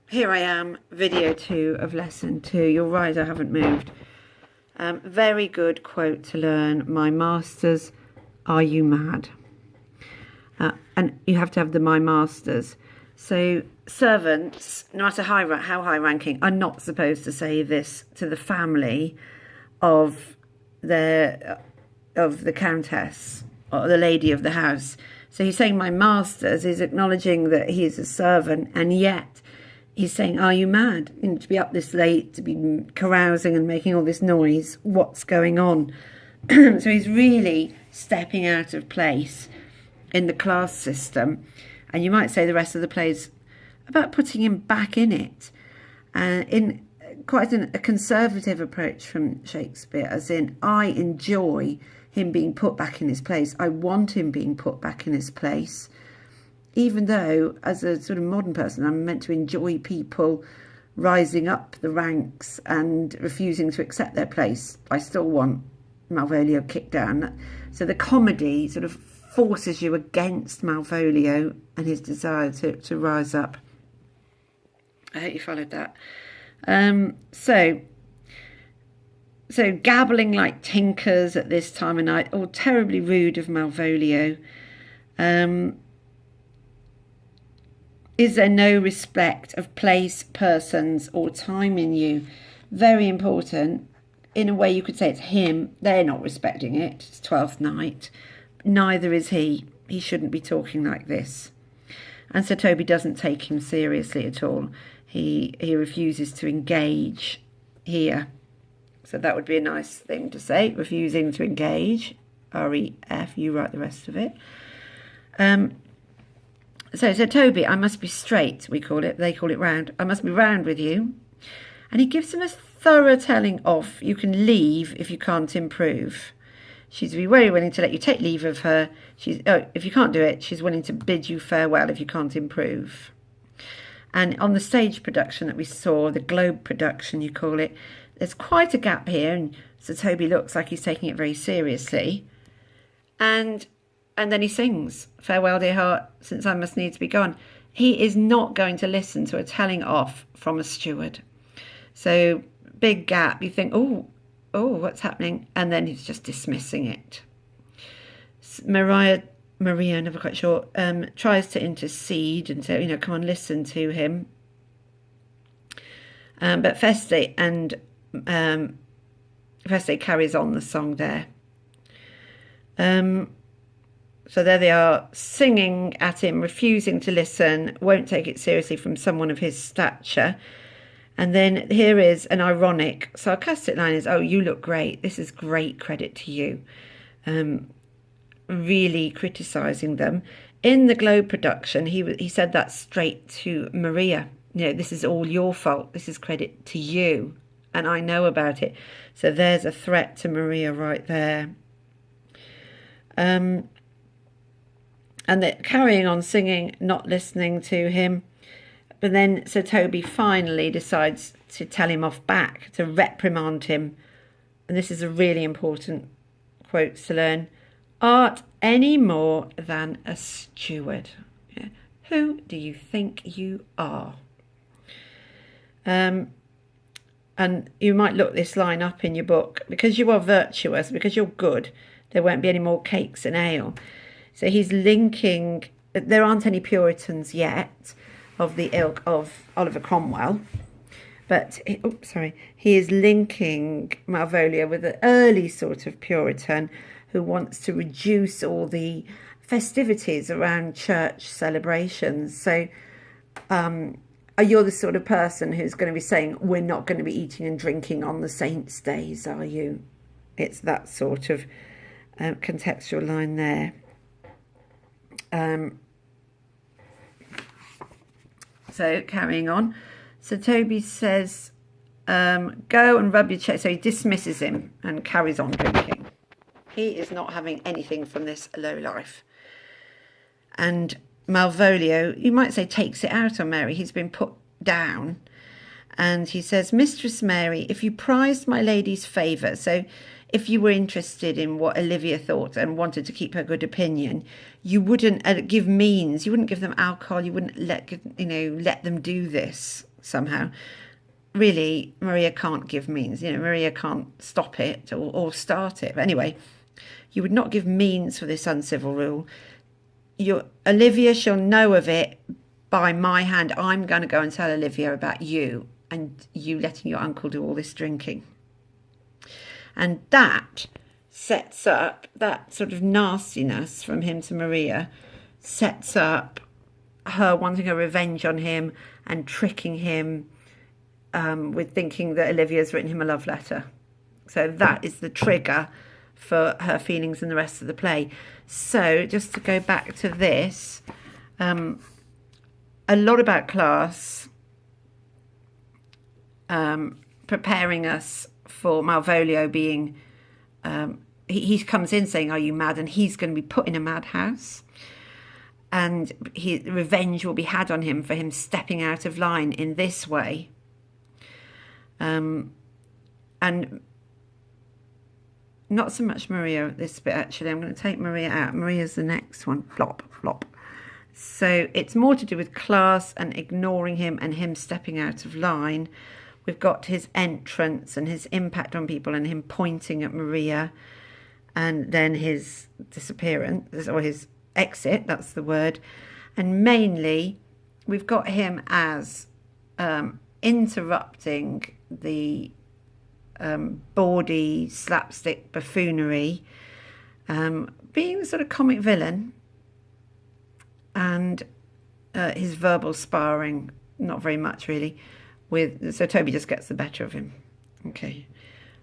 Here I am, video 2 of lesson 2. You're right, I haven't moved. Very good quote to learn. My masters, are you mad? And you have to have the my masters. So servants, no matter how high ranking, are not supposed to say this to the family of the countess or the lady of the house. So he's saying my masters, he's acknowledging that he is a servant, and yet he's saying, are you mad? To be up this late, to be carousing and making all this noise, what's going on? So he's really stepping out of place in the class system. And you might say the rest of the play's about putting him back in it. In quite a conservative approach from Shakespeare, as in, I enjoy him being put back in his place. I want him being put back in his place. Even though, as a sort of modern person, I'm meant to enjoy people rising up the ranks and refusing to accept their place, I still want Malvolio kicked down. So the comedy sort of forces you against Malvolio and his desire to rise up. I hope you followed that. So gabbling like tinkers at this time of night, all terribly rude of Malvolio. Is there no respect of place, persons, or time in you? Very important. In a way, you could say it's him. They're not respecting it. It's 12th night. Neither is he. He shouldn't be talking like this. And Sir Toby doesn't take him seriously at all. He refuses to engage here. So that would be a nice thing to say. Refusing to engage. R-E-F. You write the rest of it. So Toby, I must be straight, we call it. They call it round. I must be round with you. And he gives him a thorough telling off. You can leave if you can't improve. She's very willing to let you take leave of her. If you can't do it, she's willing to bid you farewell if you can't improve. And on the stage production that we saw, the Globe production, you call it, there's quite a gap here. And Sir Toby looks like he's taking it very seriously. And then he sings, farewell, dear heart, since I must needs be gone. He is not going to listen to a telling off from a steward. So big gap. You think, oh, what's happening? And then he's just dismissing it. Maria, never quite sure, tries to intercede and say, come on, listen to him. But Feste carries on the song there. So there they are, singing at him, refusing to listen, won't take it seriously from someone of his stature. And then here is an ironic, sarcastic line is, oh, you look great. This is great credit to you. Really criticising them. In the Globe production, he said that straight to Maria. This is all your fault. This is credit to you. And I know about it. So there's a threat to Maria right there. And they're carrying on singing, not listening to him. But then Sir Toby finally decides to tell him off back, to reprimand him. And this is a really important quote to learn. Art any more than a steward? Yeah. Who do you think you are? And you might look this line up in your book. Because you are virtuous, because you're good, there won't be any more cakes and ale. So he's linking, there aren't any Puritans yet of the ilk of Oliver Cromwell, but, he is linking Malvolio with an early sort of Puritan who wants to reduce all the festivities around church celebrations. So you're the sort of person who's going to be saying, we're not going to be eating and drinking on the saints' days, are you? It's that sort of contextual line there. So carrying on, so Toby says, go and rub your chest. So he dismisses him and carries on drinking. He is not having anything from this low life. And Malvolio, you might say, takes it out on Mary. He's been put down. And he says, Mistress Mary, if you prized my lady's favour, so if you were interested in what Olivia thought and wanted to keep her good opinion, you wouldn't give means, you wouldn't give them alcohol, you wouldn't let them do this. somehow. Really, Maria can't give means. Maria can't stop it or start it. But anyway, you would not give means for this uncivil rule. Olivia shall know of it by my hand. I'm going to go and tell Olivia about you and you letting your uncle do all this drinking. And that sets up, that sort of nastiness from him to Maria, sets up her wanting a revenge on him and tricking him with thinking that Olivia's written him a love letter. So that is the trigger for her feelings in the rest of the play. So just to go back to this, a lot about class, preparing us for Malvolio being, he comes in saying, are you mad? And he's going to be put in a madhouse. And revenge will be had on him for him stepping out of line in this way. And not so much Maria this bit, actually. I'm going to take Maria out. Maria's the next one. Flop, flop. So it's more to do with class and ignoring him and him stepping out of line. We've got his entrance and his impact on people and him pointing at Maria, and then his disappearance, or his exit, that's the word. And mainly we've got him as interrupting the bawdy slapstick buffoonery, being the sort of comic villain, and his verbal sparring, not very much really, so Toby just gets the better of him. Okay.